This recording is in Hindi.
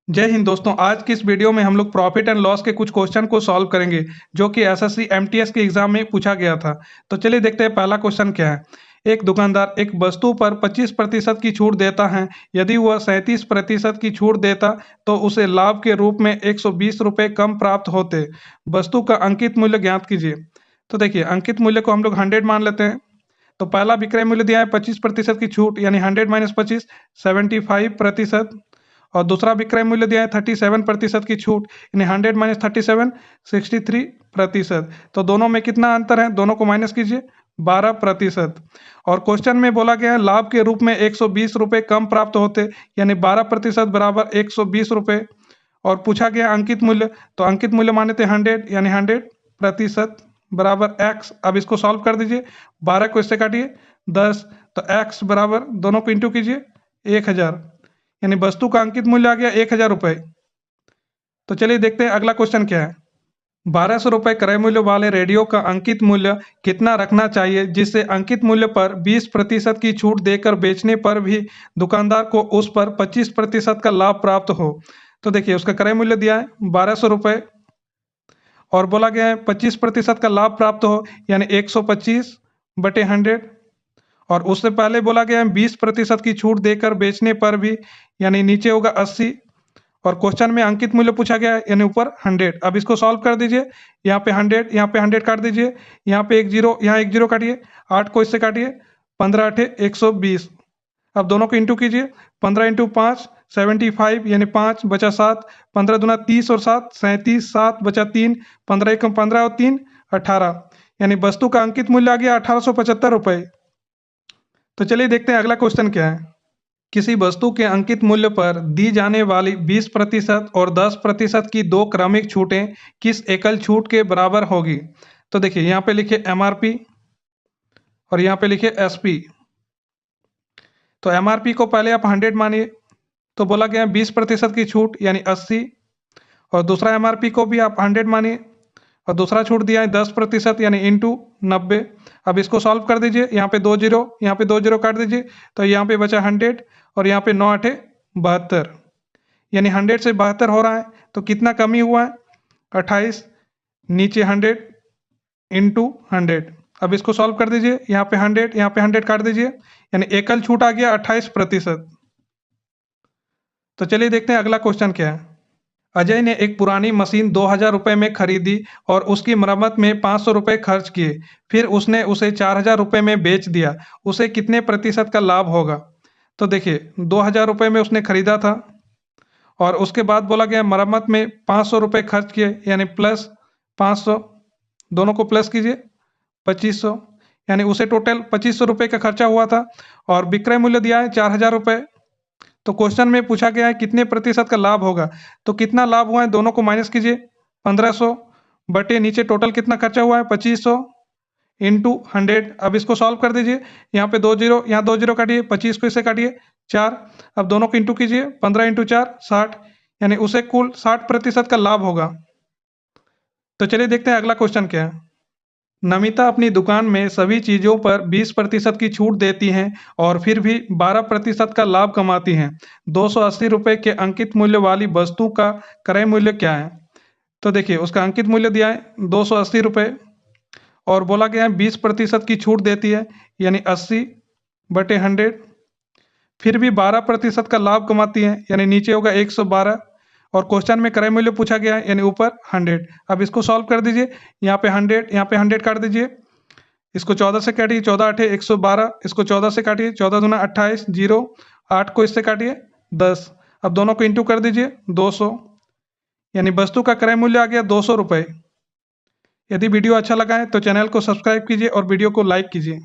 जय हिंद दोस्तों। आज की इस वीडियो में हम लोग प्रॉफिट एंड लॉस के कुछ क्वेश्चन को सॉल्व करेंगे जो कि एसएससी एमटीएस के एग्जाम में पूछा गया था। तो चलिए देखते हैं पहला क्वेश्चन क्या है। एक दुकानदार एक वस्तु पर 25% की छूट देता है। यदि वह 37% की छूट देता तो उसे लाभ के रूप में 120 रुपये कम प्राप्त होते। वस्तु का अंकित मूल्य ज्ञात कीजिए। तो देखिए अंकित मूल्य को हम लोग 100 मान लेते हैं। तो पहला विक्रय मूल्य दिया है 25% की छूट यानी 100 माइनस 25 75%। और दूसरा विक्रय मूल्य दिया है 37% की छूट यानी 100 माइनस 37 63%। तो दोनों में कितना अंतर है, दोनों को माइनस कीजिए 12%। और क्वेश्चन में बोला गया है लाभ के रूप में 120 रुपये कम प्राप्त होते यानी 12% बराबर 120 रुपये। और पूछा गया अंकित मूल्य, तो अंकित मूल्य माने थे 100 यानी 100% बराबर x। अब इसको सॉल्व कर दीजिए, 12 को इससे काटिए 10, तो x बराबर दोनों को इंटू कीजिए 1000 यानी वस्तु का अंकित मूल्य आ गया 1000 रुपये। तो चलिए देखते हैं अगला क्वेश्चन क्या है। 1200 रुपये क्रय मूल्य वाले रेडियो का अंकित मूल्य कितना रखना चाहिए जिससे अंकित मूल्य पर 20% की छूट देकर बेचने पर भी दुकानदार को उस पर 25% का लाभ प्राप्त हो। तो देखिए उसका क्रय मूल्य दिया है 1200 रुपये और बोला गया है 25% का लाभ प्राप्त हो यानी 125/100। और उससे पहले बोला गया है 20% की छूट देकर बेचने पर भी यानी नीचे होगा 80। और क्वेश्चन में अंकित मूल्य पूछा गया है यानी ऊपर 100। अब इसको सॉल्व कर दीजिए, यहाँ पे 100 यहाँ पे 100 काट दीजिए, यहाँ पे एक जीरो यहाँ एक जीरो काटिए, 8 को इससे काटिए, 15 8 120। अब दोनों को इंटू कीजिए, 15 इंटू 5 75 यानी 5 बचा 7, 15 दूना 30 और 7 37, 7 बचा 3, 15 एकम 15 और 3 18 यानी वस्तु का अंकित मूल्य आ गया 1875 रुपये। तो चलिए देखते हैं अगला क्वेश्चन क्या है। किसी वस्तु के अंकित मूल्य पर दी जाने वाली 20% और 10% की दो क्रमिक छूटें किस एकल छूट के बराबर होगी। तो देखिए यहाँ पे लिखे एमआरपी और यहाँ पे लिखे एसपी। तो एमआरपी को पहले आप 100 मानिए, तो बोला गया 20% की छूट यानी 80। और दूसरा एमआरपी को भी आप 100 मानिए और दूसरा छूट दिया है 10% यानी इंटू 90। अब इसको सॉल्व कर दीजिए, यहाँ पे 2 जीरो यहाँ पे 2 जीरो काट दीजिए, तो यहाँ पे बचा 100 और यहाँ पे 9 8 72 यानी 100 से 72 हो रहा है। तो कितना कमी हुआ है 28, नीचे 100 इंटू 100। अब इसको सॉल्व कर दीजिए, यहाँ पे 100 यहाँ पे 100 काट दीजिए यानी एकल छूट आ गया 28%। तो चलिए देखते हैं अगला क्वेश्चन क्या है। अजय ने एक पुरानी मशीन 2000 रुपये में खरीदी और उसकी मरम्मत में 500 रुपये खर्च किए। फिर उसने उसे 4000 रुपये में बेच दिया। उसे कितने प्रतिशत का लाभ होगा। तो देखिए 2000 रुपये में उसने खरीदा था और उसके बाद बोला गया मरम्मत में 500 रुपये खर्च किए यानी प्लस 500, दोनों को प्लस कीजिए 2500 यानी उसे टोटल 2500 रुपये का खर्चा हुआ था। और विक्रय मूल्य दिया है 4000 रुपये। तो क्वेश्चन में पूछा गया है कितने प्रतिशत का लाभ होगा। तो कितना लाभ हुआ है दोनों को माइनस कीजिए 1500 बटे नीचे टोटल कितना खर्चा हुआ है 2500 इंटू 100। अब इसको सॉल्व कर दीजिए, यहाँ पे 2 जीरो यहाँ 2 जीरो काटिए, 25 को इससे काटिए 4। अब दोनों को इंटू कीजिए, 15 इंटू 4 60 यानी उसे कुल 60% का लाभ होगा। तो चलिए देखते हैं अगला क्वेश्चन क्या है। नमिता अपनी दुकान में सभी चीज़ों पर 20% की छूट देती हैं और फिर भी 12% का लाभ कमाती हैं। 280 रुपये के अंकित मूल्य वाली वस्तु का क्रय मूल्य क्या है। तो देखिए उसका अंकित मूल्य दिया है 280 रुपये और बोला गया है 20% की छूट देती है यानी 80/100। फिर भी 12% का लाभ कमाती है यानी नीचे होगा 112। और क्वेश्चन में क्रय मूल्य पूछा गया है यानी ऊपर 100। अब इसको सॉल्व कर दीजिए, यहाँ पे 100 यहाँ पे 100 काट दीजिए, इसको 14 से काटिए, 14 8 112, इसको 14 से काटिए, 14 दूना 28 जीरो, 8 को इससे काटिए 10। अब दोनों को इंटू कर दीजिए 200 यानी वस्तु का क्रय मूल्य आ गया 200 रुपये। यदि वीडियो अच्छा लगा है तो चैनल को सब्सक्राइब कीजिए और वीडियो को लाइक कीजिए।